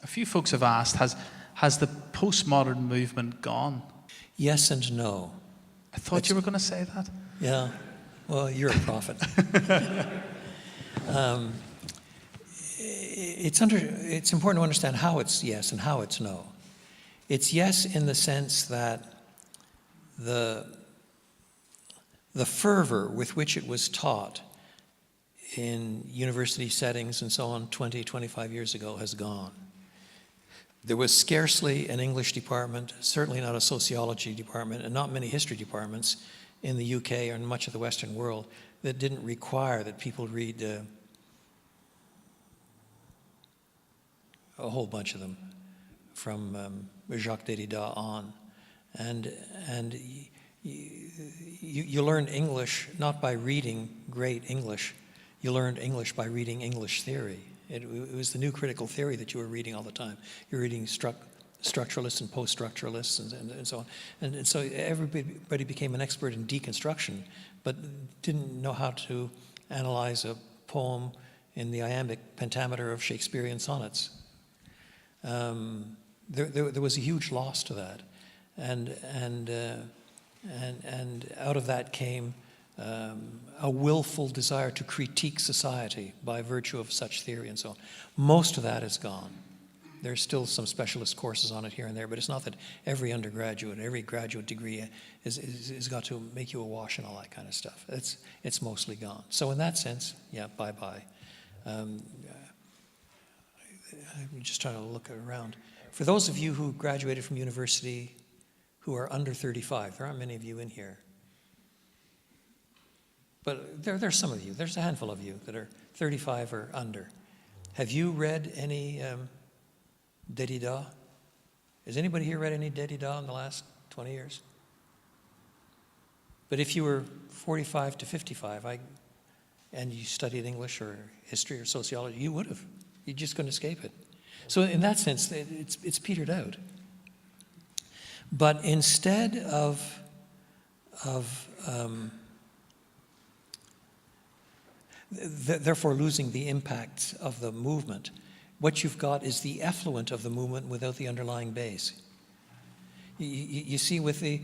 A few folks have asked, has the postmodern movement gone? Yes and no. I thought you were going to say that. Yeah. Well, you're a prophet. It's important to understand how it's yes and how it's no. It's yes in the sense that the fervor with which it was taught in university settings and so on 20, 25 years ago has gone. There was scarcely an English department, certainly not a sociology department, and not many history departments in the UK or in much of the Western world that didn't require that people read a whole bunch of them, from Jacques Derrida on. And you learn English not by reading great English, you learned English by reading English theory. It was the new critical theory that you were reading all the time. You're reading structuralists and post-structuralists and so on. And so everybody became an expert in deconstruction, but didn't know how to analyze a poem in the iambic pentameter of Shakespearean sonnets. There was a huge loss to that. And out of that came a willful desire to critique society by virtue of such theory and so on. Most of that is gone. There's still some specialist courses on it here and there, but it's not that every undergraduate, every graduate degree is got to make you awash and all that kind of stuff. It's mostly gone. So in that sense, yeah, bye-bye. I'm just trying to look around. For those of you who graduated from university who are under 35, there aren't many of you in here. But there's some of you, there's a handful of you that are 35 or under. Have you read any Derrida? Has anybody here read any Derrida in the last 20 years? But if you were 45 to 55 and you studied English or history or sociology, you would have. You just couldn't escape it. So in that sense, it's petered out. But instead of therefore losing the impact of the movement, what you've got is the effluent of the movement without the underlying base. You see, with the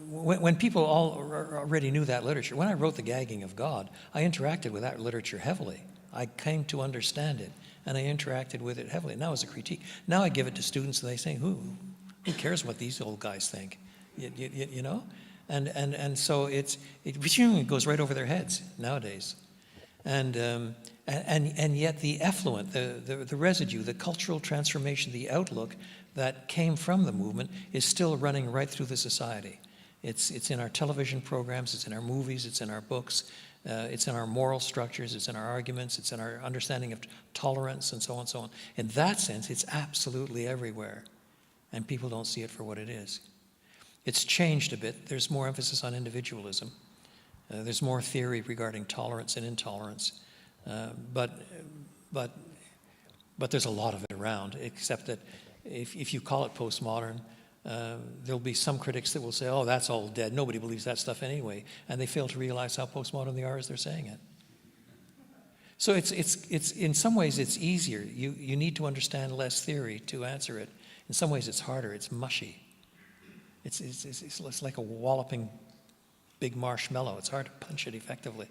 when people already knew that literature, when I wrote The Gagging of God, I interacted with that literature heavily. I came to understand it, and I interacted with it heavily. Now as a critique. Now I give it to students, and they say, who cares what these old guys think? You know? And so it goes right over their heads nowadays. And yet the effluent, the residue, the cultural transformation, the outlook that came from the movement is still running right through the society. It's in our television programs, it's in our movies, it's in our books, it's in our moral structures, it's in our arguments, it's in our understanding of tolerance and so on and so on. In that sense, it's absolutely everywhere, and people don't see it for what it is. It's changed a bit. There's more emphasis on individualism. There's more theory regarding tolerance and intolerance. But there's a lot of it around, except that if you call it postmodern, there'll be some critics that will say, oh, that's all dead. Nobody believes that stuff anyway. And they fail to realize how postmodern they are as they're saying it. So it's in some ways it's easier. You need to understand less theory to answer it. In some ways it's harder. It's mushy. It's like a walloping big marshmallow. It's hard to punch it effectively.